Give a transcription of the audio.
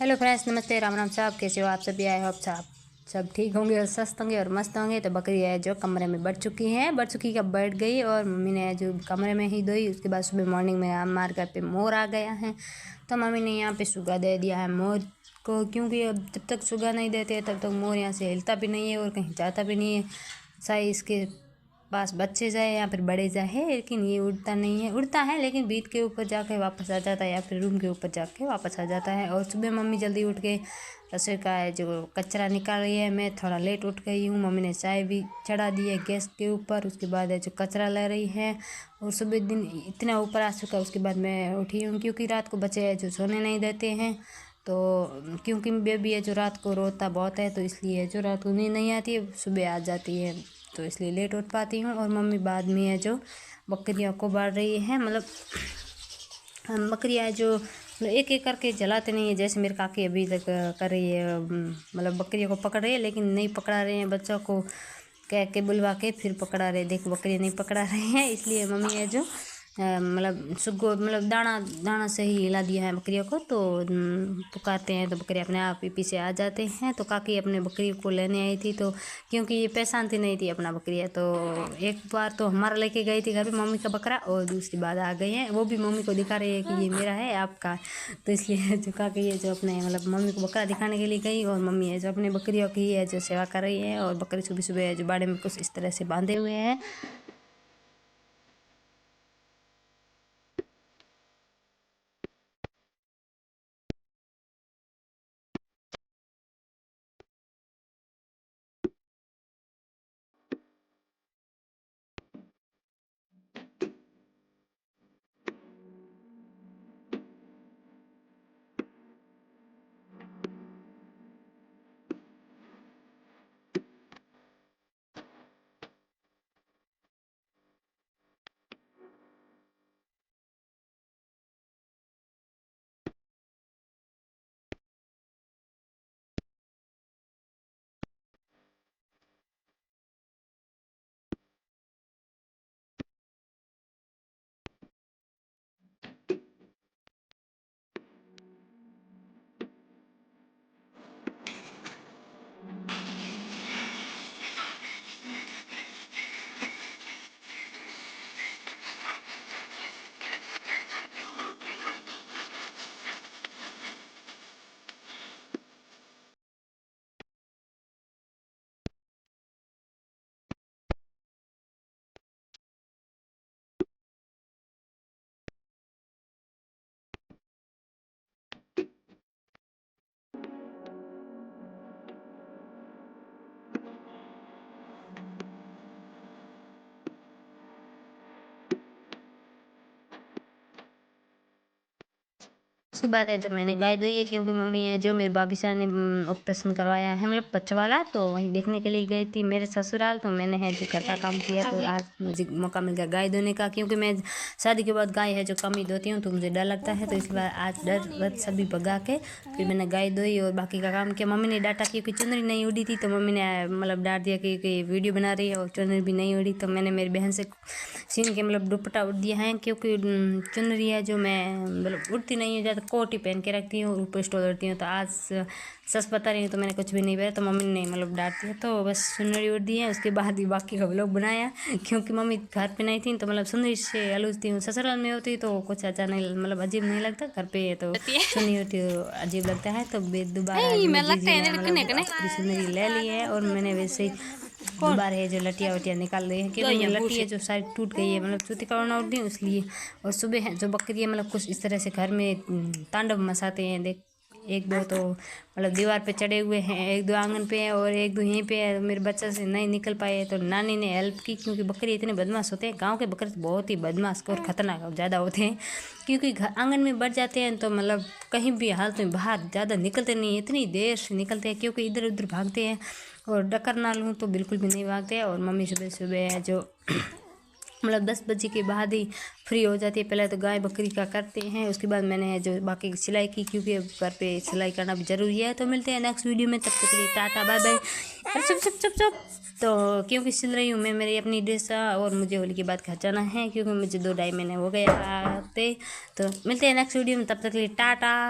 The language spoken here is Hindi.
हेलो फ्रेंड्स, नमस्ते, राम राम साहब। कैसे हो आप सभी? आए हो आप सब ठीक होंगे और स्वस्थ होंगे और मस्त होंगे। तो बकरी है जो कमरे में बढ़ चुकी कब बैठ गई और मम्मी ने जो कमरे में ही धोई। उसके बाद सुबह मॉर्निंग में हमारे घर पे मोर आ गया है, तो मम्मी ने यहाँ पे सुगा दे दिया है मोर को, क्योंकि अब जब तक सुगा नहीं देते तब तक मोर यहाँ से हिलता भी नहीं है और कहीं जाता भी नहीं है। चाहे इसके पास बच्चे जाए या फिर बड़े जाए, लेकिन ये उड़ता नहीं है। उड़ता है लेकिन बीट के ऊपर जाके वापस आ जाता है या फिर रूम के ऊपर जाके वापस आ जाता है। और सुबह मम्मी जल्दी उठ के रसोई का है जो कचरा निकाल रही है। मैं थोड़ा लेट उठ गई हूँ। मम्मी ने चाय भी चढ़ा दी है गैस के ऊपर। उसके बाद है जो कचरा ले रही है और सुबह दिन इतना ऊपर आ चुका। उसके बाद मैं उठी हूँ क्योंकि रात को बच्चे है जो सोने नहीं देते हैं। तो क्योंकि बेबी है जो रात को रोता बहुत है, तो इसलिए जो रात को नींद नहीं आती है सुबह आ जाती है, तो इसलिए लेट उठ पाती हूँ। और मम्मी बाद में है जो बकरियों को बांट रही है। मतलब हम बकरियाँ जो एक एक करके जलाते नहीं है जैसे मेरे काकी अभी तक कर रही है। मतलब बकरियों को पकड़ रही है लेकिन नहीं पकड़ा रहे हैं, बच्चों को कह के बुलवा के फिर पकड़ा रहे। देखो बकरियाँ नहीं पकड़ा रहे हैं, इसलिए मम्मी है जो मतलब सुगो मतलब दाना से ही हिला दिया है बकरियों को। तो पुकारते हैं तो बकरी अपने आप ही पीछे आ जाते हैं। तो काकी अपने बकरी को लेने आई थी, तो क्योंकि ये पहचानती नहीं थी अपना बकरियाँ, तो एक बार तो हमारा लेके गई थी घर पे मम्मी का बकरा, और दूसरी बार आ गई है वो भी मम्मी को दिखा रही है कि ये मेरा है आपका। तो इसलिए जो काकी है जो अपने मतलब मम्मी को बकरा दिखाने के लिए गई, और मम्मी है जो अपने बकरियों की है जो सेवा कर रही है। और बकरी सुबह सुबह है जो बाड़े में कुछ इस तरह से बांधे हुए हैं। उसके बाद है तो मैंने गाय दुई है, क्योंकि मम्मी है जो मेरे भाभी साहब ने ऑपरेशन करवाया है मतलब बच्चा वाला, तो वहीं देखने के लिए गई थी मेरे ससुराल। तो मैंने है जो घर का काम किया, तो आज मुझे मौका मिल गया गाय धोने का, क्योंकि मैं शादी के बाद गाय है जो कम ही धोती हूँ तो मुझे डर लगता है। तो इसके बाद आज डर सभी भगा के फिर मैंने गाय धोई और बाकी का काम किया। मम्मी ने डांटा क्योंकि चुनरी नहीं उड़ी थी, तो मम्मी ने मतलब डांट दिया कि वीडियो बना रही है और चुनरी भी नहीं उड़ी। तो मैंने मेरी बहन से सीन के मतलब दुपट्टा उड़ दिया है, क्योंकि चुनरी है जो मैं मतलब उड़ती नहीं है ज़्यादा, कोट ही पहन के रखती हूँ और ऊपर स्टोल उड़ती हूँ। तो आज सच बता रही हूँ तो मैंने कुछ भी नहीं पहना, तो मम्मी ने मतलब डांट दिया, तो बस चुनरी उड़ दी है। उसके बाद ही बाकी का व्लॉग बनाया, क्योंकि मम्मी घर पे नहीं थी, तो मतलब सुंदरी से अलूझती हूँ। ससुराल में होती तो कुछ अच्छा नहीं मतलब अजीब नहीं लगता, घर पे तो सुनी होती तो अजीब लगता है। तो दोबारा जीजी ने मतलब अपनी सुंदरी ले ली है और मैंने वैसे ही दोबारा है जो लटिया वटिया निकाल रही है, क्योंकि मैं लटी है जो सारी टूट गई है मतलब चूती करना उठ गई इसलिए। और सुबह है जो बकरी है मतलब कुछ इस तरह से घर में तांडव मचाते हैं। देख एक दो तो मतलब दीवार पे चढ़े हुए हैं, एक दो आंगन पे है और एक दो यहीं पे है। मेरे बच्चे से नहीं निकल पाए तो नानी ने हेल्प की, क्योंकि बकरी इतने बदमाश होते हैं। गांव के बकरे तो बहुत ही बदमाश और ख़तरनाक ज़्यादा होते हैं, क्योंकि घर आंगन में बढ़ जाते हैं तो मतलब कहीं भी हालत में बाहर ज़्यादा निकलते नहीं, इतनी देर से निकलते हैं क्योंकि इधर उधर भागते हैं। और डकर ना लूँ तो बिल्कुल भी नहीं भागते। और मम्मी सुबह सुबह है जो मतलब 10 बजे के बाद ही फ्री हो जाती है। पहले तो गाय बकरी का करते हैं, उसके बाद मैंने जो बाकी की सिलाई की, क्योंकि अब घर पे सिलाई करना भी ज़रूरी है। तो मिलते हैं नेक्स्ट वीडियो में, तब तक के लिए टाटा बाय बाय। अरे चुप चुप चुप चुप। तो क्योंकि सिल रही हूँ मैं मेरी अपनी ड्रेस और मुझे होली के बाद घर जाना है, क्योंकि मुझे 2 ढाई महीने हो गए आते। तो मिलते हैं नेक्स्ट वीडियो में, तब तक के लिए टाटा।